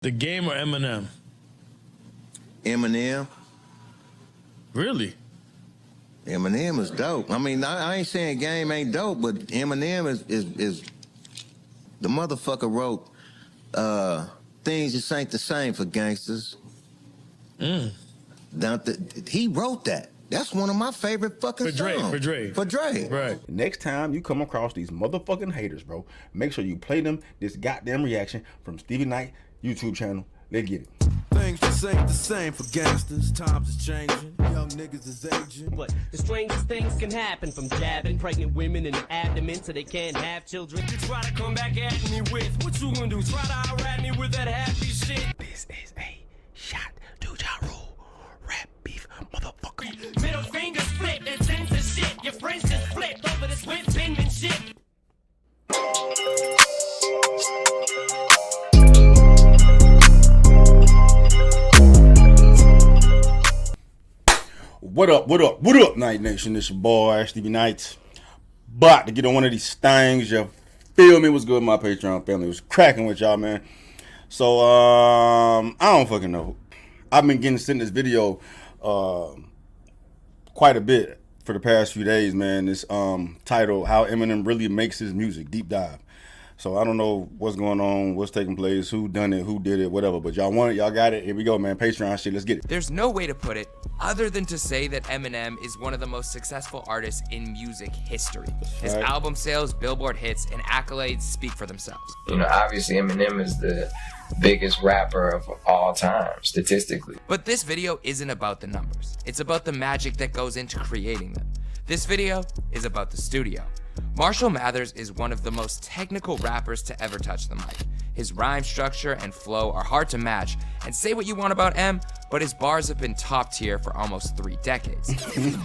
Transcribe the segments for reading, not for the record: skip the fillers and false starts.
The Game or Eminem? Eminem. Really? Eminem is dope. I mean, I ain't saying Game ain't dope, but Eminem is the motherfucker wrote Things Just Ain't the Same for Gangsters. He wrote that. That's one of my favorite fucking songs. For Dre. Right. Next time you come across these motherfucking haters, bro, make sure you play them this goddamn reaction from Stevie Knight YouTube channel. Let's get it. Things just ain't the same for gangsters. Times is changing. Young niggas is aging. But the strangest things can happen, from jabbing pregnant women in the abdomen so they can't have children. You try to come back at me with what you gonna do? Try to out-rap me with that happy shit. This is a shot to Ja Rule. Rap beef, motherfucker. Middle finger split and sense of shit. Your friends just flipped over this whip penmanship. What up, Night Nation? It's your boy, Stevie Knight. About to get on one of these things, you feel me? What's good, my Patreon family? Was cracking with y'all, man. So, I don't fucking know. I've been getting sent this video quite a bit for the past few days, man. This title, How Eminem Really Makes His Music, deep dive. So I don't know what's going on, what's taking place, who done it, who did it, whatever. But y'all want it, y'all got it. Here we go, man. Patreon shit, let's get it. There's no way to put it other than to say that Eminem is one of the most successful artists in music history. His album sales, Billboard hits, and accolades speak for themselves. You know, obviously Eminem is the biggest rapper of all time, statistically. But this video isn't about the numbers. It's about the magic that goes into creating them. This video is about the studio. Marshall Mathers is one of the most technical rappers to ever touch the mic. His rhyme structure and flow are hard to match, and say what you want about M, but his bars have been top tier for almost 3 decades.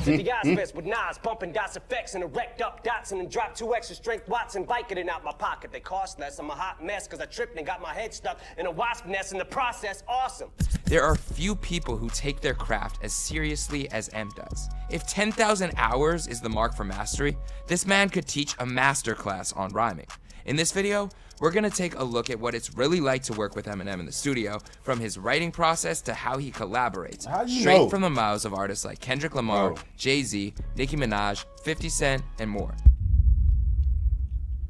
The guys best with Nas, bumping dots effects and erect up dots and then drop 2 extra strength watts and Vicodin it out my pocket. They cost less. I'm a hot mess because I tripped and got my head stuck in a wasp nest in the process. Awesome. There are few people who take their craft as seriously as M does. If 10,000 hours is the mark for mastery, this man could teach a masterclass on rhyming. In this video, we're gonna take a look at what it's really like to work with Eminem in the studio, from his writing process to how he collaborates, straight from the mouths of artists like Kendrick Lamar, Jay-Z, Nicki Minaj, 50 Cent, and more.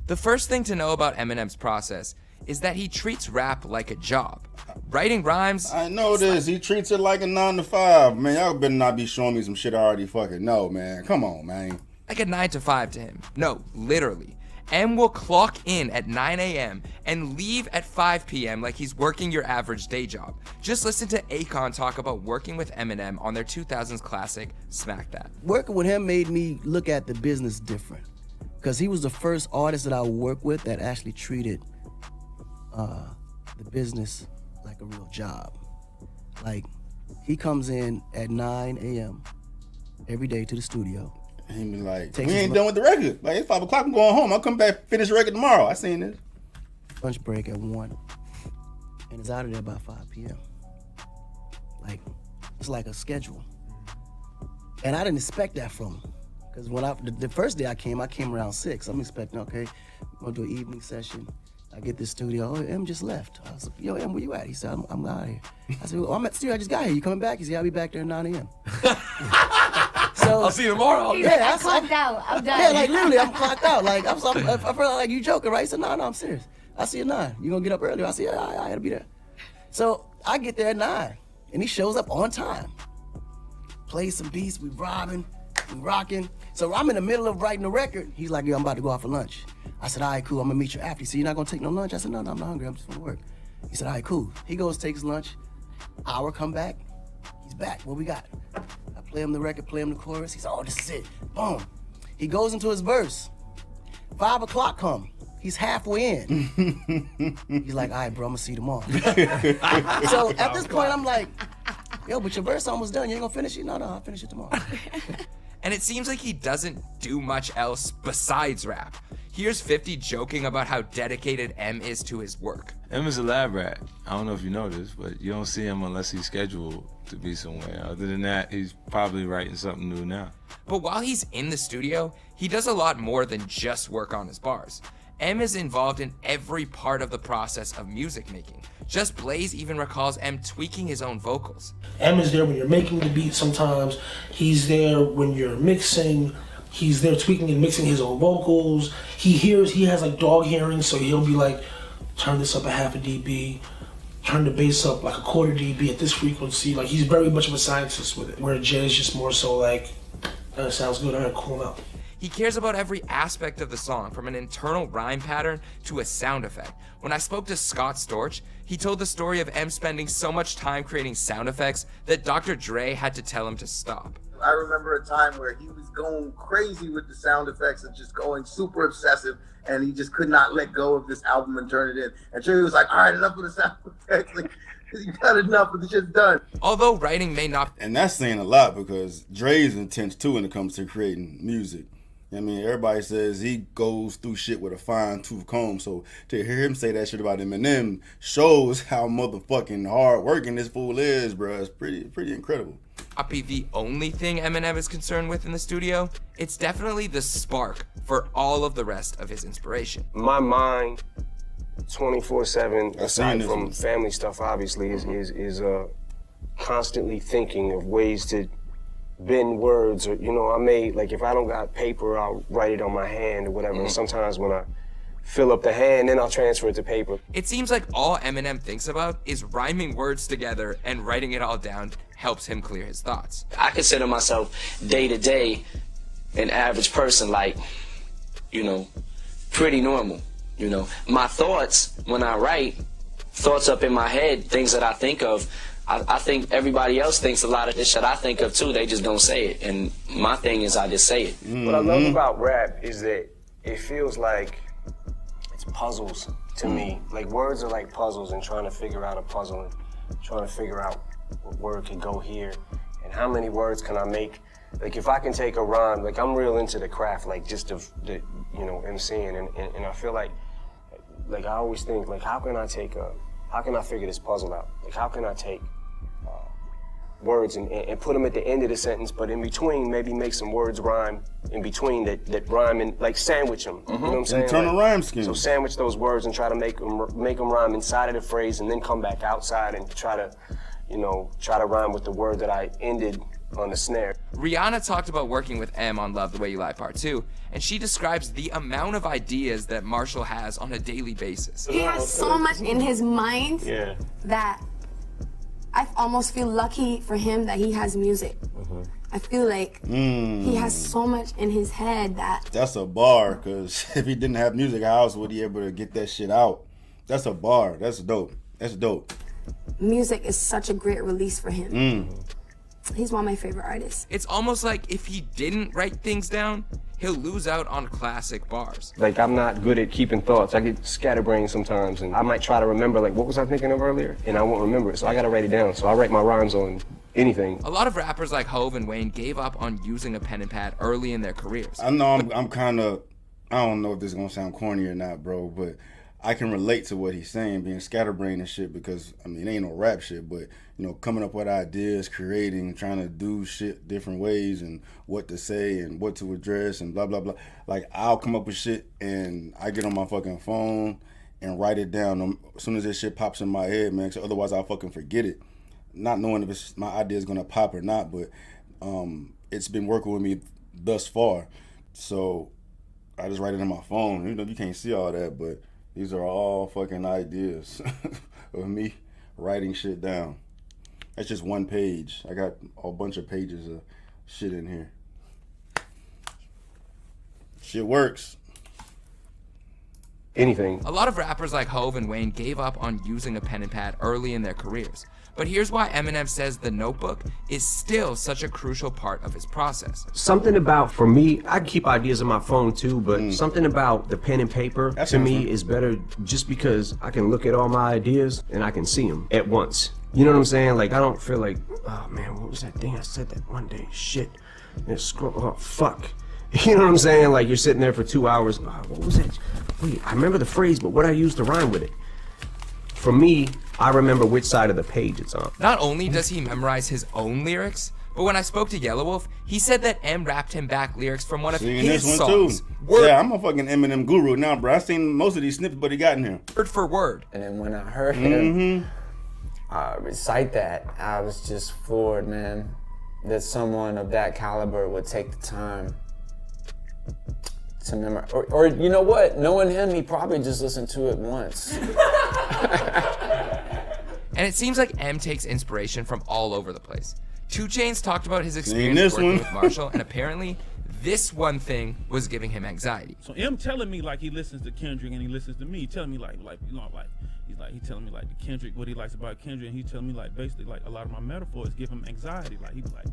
The first thing to know about Eminem's process is that he treats rap like a job. Writing rhymes... I know this. He treats it like a 9 to 5. Man, y'all better not be showing me some shit I already fucking know, man. Come on, man. Like a 9 to 5 to him. No, literally. M will clock in at 9 a.m. and leave at 5 p.m. like he's working your average day job. Just listen to Akon talk about working with Eminem on their 2000s classic, Smack That. Working with him made me look at the business different, because he was the first artist that I worked with that actually treated the business like a real job. Like, he comes in at 9 a.m. every day to the studio. And he be like, we ain't done with the record. Like, it's 5 o'clock, I'm going home. I'll come back, finish the record tomorrow. I seen this. Lunch break at 1. And it's out of there by 5 p.m. Like, it's like a schedule. And I didn't expect that from him. Because when the first day I came around 6. I'm expecting, okay, we're gonna do an evening session. I get this studio, oh, M just left. I was like, yo, M, where you at? He said, I'm out of here. I said, well, I'm at the studio, I just got here. You coming back? He said, I'll be back there at 9 a.m. So, I'll see you tomorrow. Yeah, I'm clocked out. I'm done. Yeah, like literally, I'm clocked out. Like, I felt like you joking, right? He said, no, I'm serious. I see you at 9. You gonna get up early? I said, yeah, I gotta be there. So I get there at 9, and he shows up on time. Plays some beats, we robbing, we rocking. So I'm in the middle of writing the record. He's like, yo, I'm about to go out for lunch. I said, all right, cool, I'm gonna meet you after. He said, you're not gonna take no lunch? I said, no, I'm not hungry, I'm just gonna work. He said, all right, cool. He goes, takes lunch, hour, come back, he's back, what we got? I play him the record, play him the chorus, he said, oh, this is it, boom. He goes into his verse, 5 o'clock come, he's halfway in. He's like, all right, bro, I'm gonna see you tomorrow. So at this point, I'm like, yo, but your verse almost done, you ain't gonna finish it? No, I'll finish it tomorrow. And it seems like he doesn't do much else besides rap. Here's 50 joking about how dedicated M is to his work. M is a lab rat. I don't know if you know this, but you don't see him unless he's scheduled to be somewhere. Other than that, he's probably writing something new now. But while he's in the studio, he does a lot more than just work on his bars. M is involved in every part of the process of music making. Just Blaze even recalls M tweaking his own vocals. M is there when you're making the beat sometimes. He's there when you're mixing. He's there tweaking and mixing his own vocals. He has like dog hearing, so he'll be like, turn this up a half a dB, turn the bass up like a quarter dB at this frequency. Like, he's very much of a scientist with it, where Jay is just more so like, sounds good, all right, cool now. He cares about every aspect of the song, from an internal rhyme pattern to a sound effect. When I spoke to Scott Storch, he told the story of M spending so much time creating sound effects that Dr. Dre had to tell him to stop. I remember a time where he was going crazy with the sound effects and just going super obsessive, and he just could not let go of this album and turn it in. And Dre was like, all right, enough of the sound effects. Like, you got enough, but the shit's done. Although writing may not... And that's saying a lot, because Dre's intense too when it comes to creating music. I mean, everybody says he goes through shit with a fine-tooth comb, so to hear him say that shit about Eminem shows how motherfucking hard-working this fool is, bro. It's pretty incredible. Not be the only thing Eminem is concerned with in the studio. It's definitely the spark for all of the rest of his inspiration. My mind, 24/7, aside from one. family stuff, obviously, is constantly thinking of ways to bend words, or, you know, I may, like, if I don't got paper, I'll write it on my hand or whatever. And sometimes when I fill up the hand, then I'll transfer it to paper. It seems like all Eminem thinks about is rhyming words together, and writing it all down helps him clear his thoughts. I consider myself day to day an average person, like, you know, pretty normal. You know, my thoughts when I write, thoughts up in my head, things that I think of, I think everybody else thinks a lot of this shit I think of too, they just don't say it. And my thing is I just say it. What I love about rap is that it feels like it's puzzles to me. Like, words are like puzzles, and trying to figure out a puzzle and trying to figure out what word can go here and how many words can I make. Like, if I can take a rhyme, like, I'm real into the craft, like, just of the, you know, MCing, and I feel like I always think, like, how can I figure this puzzle out? Like, how can I take words and put them at the end of the sentence, but in between maybe make some words rhyme in between that rhyme, and like sandwich them. You know what I'm saying? Internal rhyme scheme. So sandwich those words and try to make them rhyme inside of the phrase, and then come back outside and try to rhyme with the word that I ended on the snare. Rihanna talked about working with M on Love the Way You Lie Part 2, and she describes the amount of ideas that Marshall has on a daily basis. He has so much in his mind that I almost feel lucky for him that he has music. I feel like he has so much in his head that... That's a bar, because if he didn't have music, how else would he able to get that shit out? That's a bar. That's dope. That's dope. Music is such a great release for him. He's one of my favorite artists. It's almost like if he didn't write things down, he'll lose out on classic bars. Like, I'm not good at keeping thoughts. I get scatterbrained sometimes, and I might try to remember, like, what was I thinking of earlier? And I won't remember it, so I gotta write it down. So I write my rhymes on anything. A lot of rappers like Hov and Wayne gave up on using a pen and pad early in their careers. I know I'm kind of, I don't know if this is gonna sound corny or not, bro, but I can relate to what he's saying, being scatterbrained and shit, because, I mean, it ain't no rap shit, but, you know, coming up with ideas, creating, trying to do shit different ways, and what to say and what to address and blah, blah, blah. Like, I'll come up with shit and I get on my fucking phone and write it down as soon as this shit pops in my head, man, because otherwise I'll fucking forget it. Not knowing if my idea is gonna pop or not, but it's been working with me thus far. So I just write it in my phone. You know, you can't see all that, but these are all fucking ideas of me writing shit down. That's just one page. I got a bunch of pages of shit in here. Shit works. Anything. A lot of rappers like Hov and Wayne gave up on using a pen and pad early in their careers. But here's why Eminem says the notebook is still such a crucial part of his process. Something about, for me, I keep ideas on my phone too, but something about the pen and paper to me is better, just because I can look at all my ideas and I can see them at once. You know what I'm saying? Like, I don't feel like, oh man, what was that thing I said that one day? Shit. And scroll, oh fuck. You know what I'm saying? Like, you're sitting there for 2 hours. Oh, what was it? Wait, I remember the phrase, but what I used to rhyme with it. For me, I remember which side of the page it's on. Not only does he memorize his own lyrics, But when I spoke to Yellow Wolf, he said that M rapped him back lyrics from one of Singing his this one songs. too. Yeah, I'm a fucking Eminem guru now, bro. I seen most of these snippets, but he got in here. Word for word. And when I heard him recite that, I was just floored, man, that someone of that caliber would take the time to memorize. Or you know what? Knowing him, he probably just listened to it once. And it seems like M takes inspiration from all over the place. 2 Chainz talked about his experience working with Marshall, and apparently this one thing was giving him anxiety. So M telling me like he listens to Kendrick and he listens to me, he telling me like he telling me like the Kendrick, what he likes about Kendrick, and he telling me like basically like a lot of my metaphors give him anxiety. Like he be like,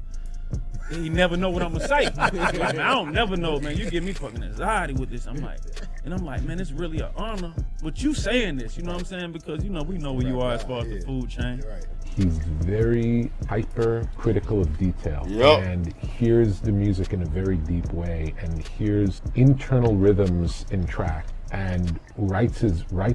he never know what I'm gonna say. Like, man, I don't never know, man. You give me fucking anxiety with this. I'm like, man, it's really an honor. But you saying this, you know what I'm saying? Because you know we know where you are as far as the food chain. He's very hyper-critical of detail and hears the music in a very deep way and hears internal rhythms in track and writes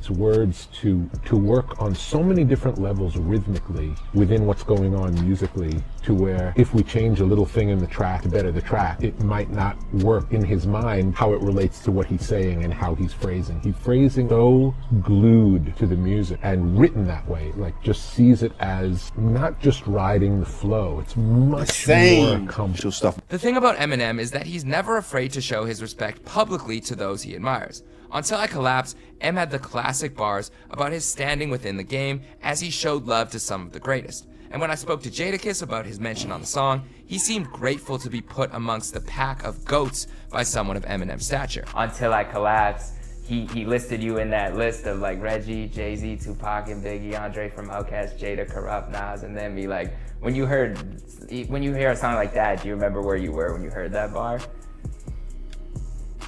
words to work on so many different levels rhythmically within what's going on musically, to where if we change a little thing in the track to better the track, it might not work in his mind how it relates to what he's saying and how he's phrasing. He's phrasing so glued to the music and written that way, like just sees it as not just riding the flow, it's much more commercial stuff. The thing about Eminem is that he's never afraid to show his respect publicly to those he admires. Until I Collapse, M had the classic bars about his standing within the game as he showed love to some of the greatest. And when I spoke to Jadakiss about his mention on the song, he seemed grateful to be put amongst the pack of GOATs by someone of Eminem's stature. Until I Collapse, he listed you in that list of like Reggie, Jay-Z, Tupac, and Biggie, Andre from Outkast, Jada, Corrupt, Nas, and then be like, when you hear a song like that, do you remember where you were when you heard that bar?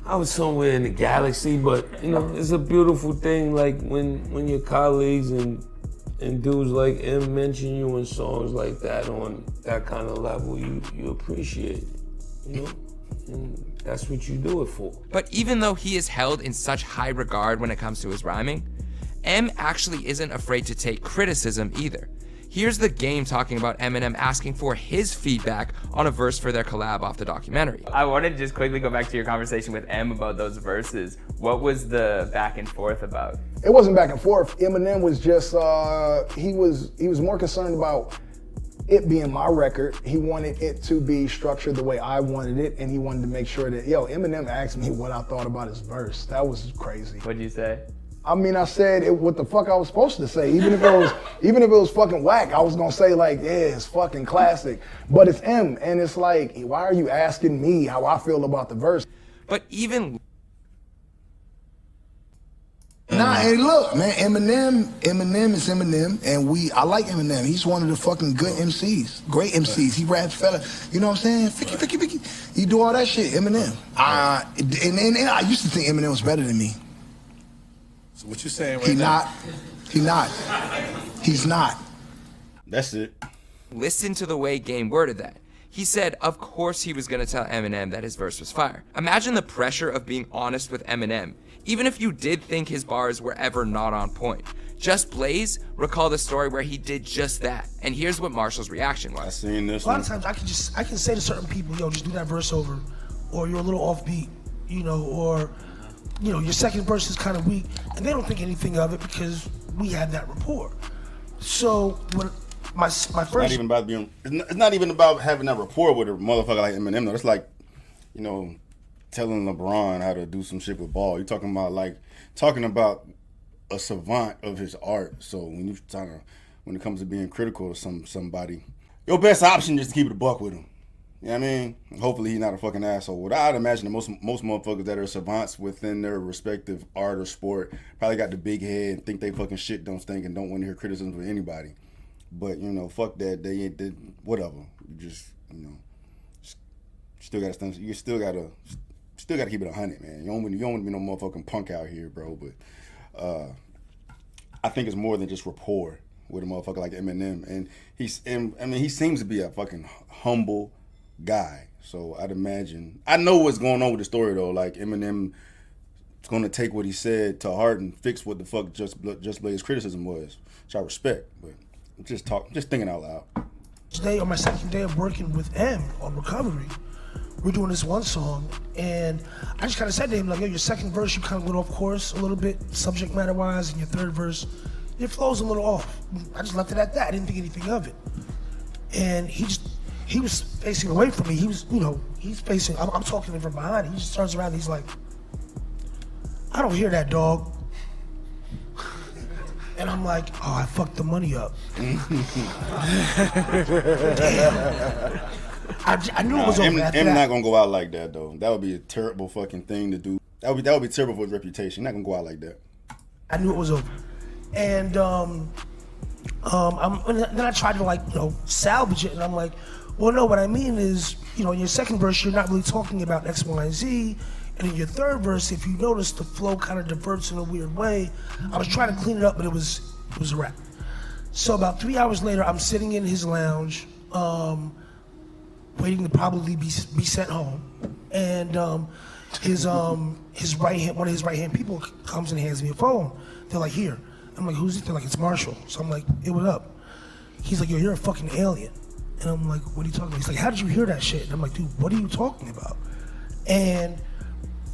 I was somewhere in the galaxy, but you know, it's a beautiful thing. Like when your colleagues and dudes like M mention you in songs like that on that kind of level, you appreciate it, you know, and that's what you do it for. But even though he is held in such high regard when it comes to his rhyming, M actually isn't afraid to take criticism either. Here's The Game talking about Eminem asking for his feedback on a verse for their collab off the documentary. I wanted to just quickly go back to your conversation with M about those verses. What was the back and forth about? It wasn't back and forth. Eminem was just, he was more concerned about it being my record. He wanted it to be structured the way I wanted it, and he wanted to make sure that, Eminem asked me what I thought about his verse. That was crazy. What'd you say? I mean, I said what the fuck I was supposed to say. Even if it was fucking whack, I was gonna say like, yeah, it's fucking classic. But it's M, and it's like, why are you asking me how I feel about the verse? But even Nah, hey, look, man, Eminem is Eminem, and I like Eminem. He's one of the fucking good MCs, great MCs. He raps fella, you know what I'm saying? Ficky. He do all that shit, Eminem. And I used to think Eminem was better than me. So what you saying right now? He's not. That's it. Listen to the way Game worded that. He said, of course he was gonna tell Eminem that his verse was fire. Imagine the pressure of being honest with Eminem, even if you did think his bars were ever not on point. Just Blaze recalled a story where he did just that, and here's what Marshall's reaction was. I seen this A lot of times I can say to certain people, just do that verse over, or you're a little offbeat, or your second verse is kind of weak, and they don't think anything of it because we had that rapport. So when my first, it's not even about having that rapport with a motherfucker like Eminem. Though. It's like, telling LeBron how to do some shit with ball. You're talking about a savant of his art. So when it comes to being critical of somebody, your best option is to keep it a buck with him. You know what I mean? Hopefully he's not a fucking asshole. What I'd imagine that most motherfuckers that are savants within their respective art or sport probably got the big head, think they fucking shit don't stink, and don't want to hear criticism from anybody. But fuck that. They ain't whatever. You just still gotta stand. You still gotta keep it 100, man. You don't want to be no motherfucking punk out here, bro. But I think it's more than just rapport with a motherfucker like Eminem, and he seems to be a fucking humble guy. So I'd imagine, I know what's going on with the story though. Like Eminem is going to take what he said to heart and fix what the fuck Just Blaze criticism was, which I respect. But just thinking out loud. day, on my second day of working with M on Recovery, we're doing this one song, and I just kind of said to him, like, yo, your second verse, you kind of went off course a little bit, subject matter-wise, and your third verse, your flow's a little off. I just left it at that. I didn't think anything of it. And he was facing away from me. He was, he's facing, I'm talking to him from behind. He just turns around and he's like, I don't hear that, dog. And I'm like, oh, I fucked the money up. I knew it was over after I'm that. not gonna go out like that though. That would be a terrible fucking thing to do. That would be terrible for his reputation. Not gonna go out like that. I knew it was over. And then I tried to salvage it, and I'm like, well, no, what I mean is, in your second verse, you're not really talking about X, Y, and Z. And in your third verse, if you notice, the flow kind of diverts in a weird way. I was trying to clean it up, but it was a wrap. So about 3 hours later, I'm sitting in his lounge, waiting to probably be sent home. And his right hand, one of his right hand people comes and hands me a phone. They're like, here. I'm like, who's it? They're like, it's Marshall. So I'm like, hey, what up? He's like, yo, you're a fucking alien. And I'm like, what are you talking about? He's like, how did you hear that shit? And I'm like, dude, what are you talking about? And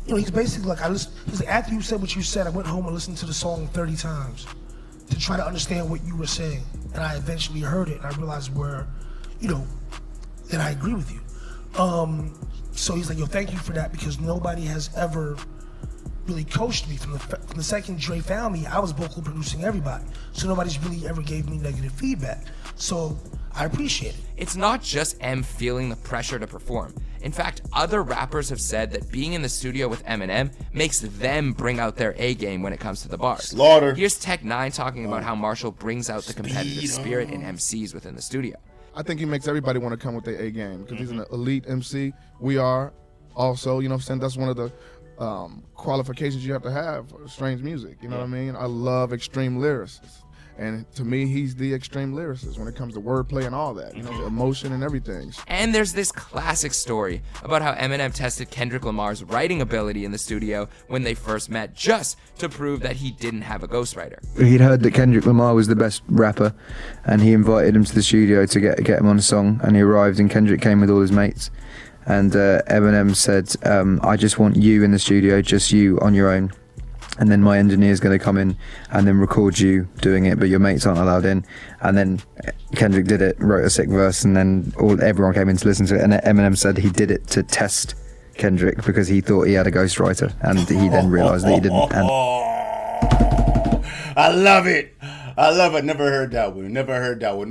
he's basically like, he's like, after you said what you said, I went home and listened to the song 30 times to try to understand what you were saying. And I eventually heard it, and I realized where, that I agree with you. So he's like, yo, thank you for that, because nobody has ever really coached me. From the second Dre found me, I was vocal producing everybody. So nobody's really ever gave me negative feedback. So I appreciate it. It's not just M feeling the pressure to perform. In fact, other rappers have said that being in the studio with Eminem makes them bring out their A game when it comes to the bars. Slaughter. Here's Tech 9 talking about how Marshall brings out the competitive spirit in MCs within the studio. I think he makes everybody want to come with their A game because he's an elite MC. We are also, you know what I'm saying? That's one of the qualifications you have to have for Strange music. You know what I mean? I love extreme lyricists. And to me, he's the extreme lyricist when it comes to wordplay and all that, the emotion and everything. And there's this classic story about how Eminem tested Kendrick Lamar's writing ability in the studio when they first met, just to prove that he didn't have a ghostwriter. He'd heard that Kendrick Lamar was the best rapper, and he invited him to the studio to get him on a song, and he arrived, and Kendrick came with all his mates. And Eminem said, I just want you in the studio, just you on your own. And then my engineer's going to come in and then record you doing it, but your mates aren't allowed in. And then Kendrick did it, wrote a sick verse, and then everyone came in to listen to it. And Eminem said he did it to test Kendrick because he thought he had a ghostwriter, and he then realised that he didn't. And I love it. Never heard that one.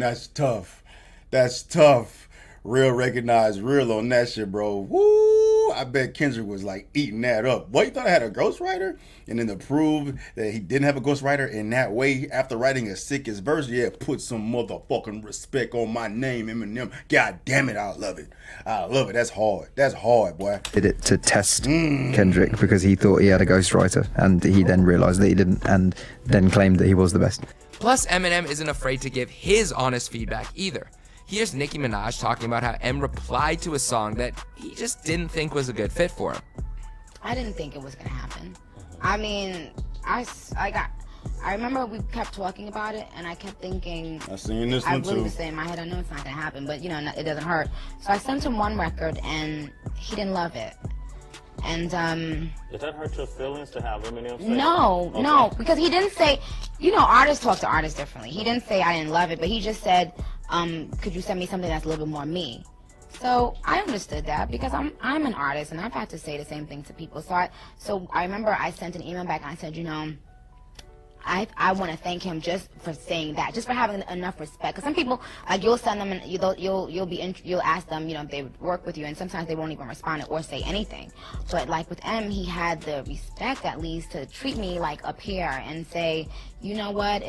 That's tough. Real recognized, real on that shit, bro. Woo! I bet Kendrick was like eating that up. What, you thought I had a ghostwriter? And then to prove that he didn't have a ghostwriter in that way after writing a sickest verse, put some motherfucking respect on my name, Eminem. God damn it, I love it. That's hard, boy. Did it to test Kendrick because he thought he had a ghostwriter, and he then realised that he didn't, and then claimed that he was the best. Plus, Eminem isn't afraid to give his honest feedback either. Here's Nicki Minaj talking about how M replied to a song that he just didn't think was a good fit for him. I didn't think it was gonna happen. I mean, I remember we kept talking about it, and I kept thinking, I seen this one too. I really was saying in my head, I know it's not gonna happen, but it doesn't hurt. So I sent him one record, and he didn't love it. And did that hurt your feelings to have Eminem say No, because he didn't say, artists talk to artists differently. He didn't say I didn't love it, but he just said, could you send me something that's a little bit more me? So I understood that because I'm an artist, and I've had to say the same thing to people. So I remember I sent an email back and I said, I want to thank him just for saying that, just for having enough respect. Because some people, you'll send them and you'll ask them, if they would work with you, and sometimes they won't even respond or say anything. But like with M, he had the respect at least to treat me like a peer and say, you know what,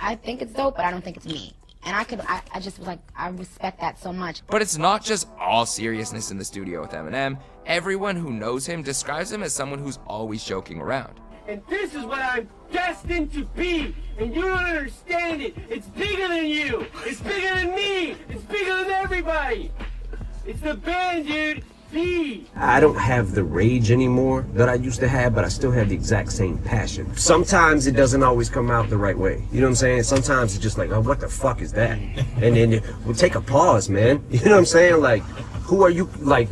I think it's dope, but I don't think it's me. And I just was like, I respect that so much. But it's not just all seriousness in the studio with Eminem. Everyone who knows him describes him as someone who's always joking around. And this is what I'm destined to be, and you don't understand it. It's bigger than you. It's bigger than me. It's bigger than everybody. It's the band, dude. be. I don't have the rage anymore that I used to have, but I still have the exact same passion. Sometimes it doesn't always come out the right way. You know what I'm saying? Sometimes it's just like, oh, what the fuck is that? And then we'll take a pause, man. You know what I'm saying? Like, who are you? Like,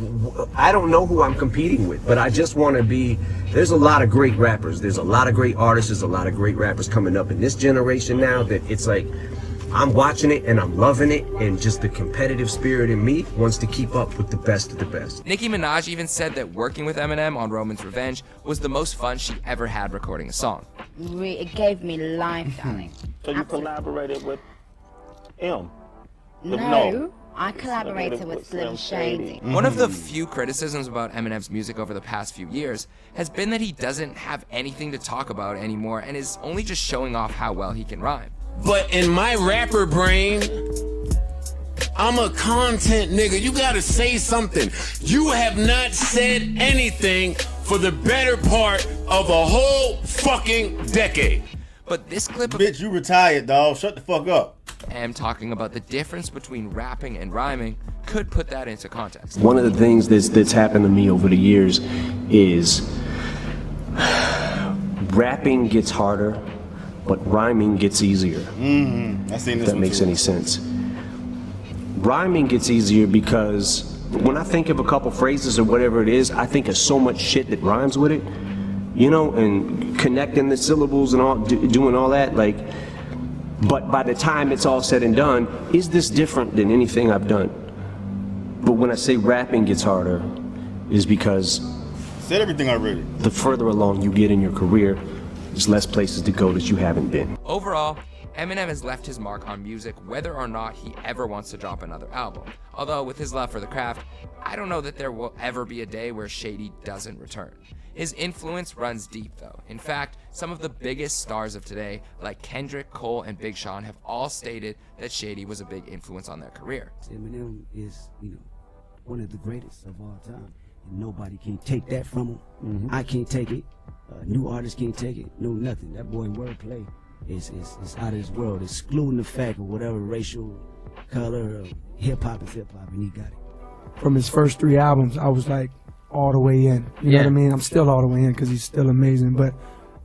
I don't know who I'm competing with, but I just want to be. There's a lot of great rappers. There's a lot of great artists. There's a lot of great rappers coming up in this generation now that it's like, I'm watching it and I'm loving it, and just the competitive spirit in me wants to keep up with the best of the best. Nicki Minaj even said that working with Eminem on Roman's Revenge was the most fun she ever had recording a song. It gave me life, darling. So you collaborated with him? No. I collaborated with Slim Shady. One of the few criticisms about Eminem's music over the past few years has been that he doesn't have anything to talk about anymore and is only just showing off how well he can rhyme. But in my rapper brain, I'm a content nigga. You gotta say something. You have not said anything for the better part of a whole fucking decade. But this clip of Bitch, you retired, dog. Shut the fuck up. Em talking about the difference between rapping and rhyming could put that into context. One of the things that's happened to me over the years is rapping gets harder, but rhyming gets easier. I seen this. If that makes any sense. Rhyming gets easier because when I think of a couple phrases or whatever it is, I think of so much shit that rhymes with it, you know, and connecting the syllables and all, doing all that, like. But by the time it's all said and done, is this different than anything I've done? But when I say rapping gets harder, is because said everything already. The further along you get in your career, there's less places to go that you haven't been. Overall, Eminem has left his mark on music whether or not he ever wants to drop another album. Although with his love for the craft, I don't know that there will ever be a day where Shady doesn't return. His influence runs deep though. In fact, some of the biggest stars of today, like Kendrick, Cole, and Big Sean, have all stated that Shady was a big influence on their career. Eminem is, one of the greatest of all time. And nobody can take that from him. I can't take it. New artists can't take it. No, nothing. That boy wordplay is out of this world. Excluding the fact of whatever racial color or hip-hop is hip-hop, and he got it. From his first 3 albums, I was like all the way in. You know what I mean? I'm still all the way in because he's still amazing. But,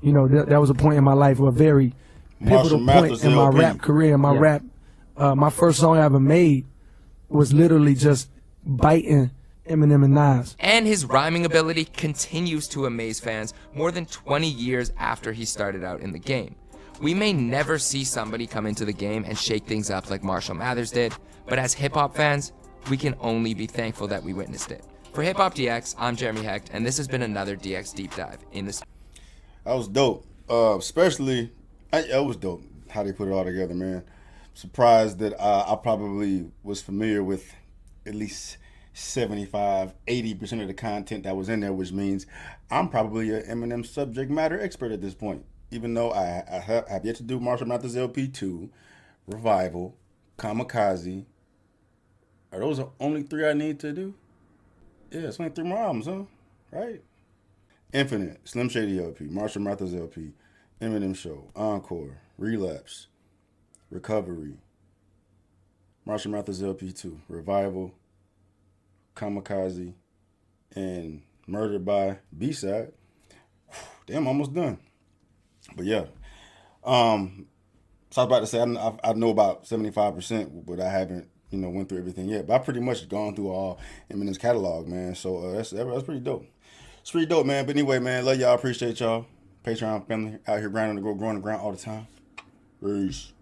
that was a point in my life, a very pivotal point in my rap career. My first song I ever made was literally just biting Eminem and Nas. And his rhyming ability continues to amaze fans more than 20 years after he started out in the game. We may never see somebody come into the game and shake things up like Marshall Mathers did, but as hip-hop fans, we can only be thankful that we witnessed it. For Hip Hop DX, I'm Jeremy Hecht, and this has been another DX Deep Dive in the... That was dope. Especially, it was dope how they put it all together, man. Surprised that I probably was familiar with at least 75, 80% of the content that was in there, which means I'm probably an Eminem subject matter expert at this point. Even though I have yet to do Marshall Mathers LP 2, Revival, Kamikaze. Are those the only 3 I need to do? Yeah, it's only 3 more albums, huh? Right? Infinite, Slim Shady LP, Marshall Mathers LP, Eminem Show, Encore, Relapse, Recovery, Marshall Mathers LP 2, Revival, Kamikaze, and Murdered by B-Side. Damn, almost done. But yeah. So I was about to say, I know about 75%, but I haven't, went through everything yet. But I pretty much gone through all Eminem's catalog, man. So that's pretty dope. It's pretty dope, man. But anyway, man, love y'all. Appreciate y'all. Patreon family out here grinding the ground all the time. Peace.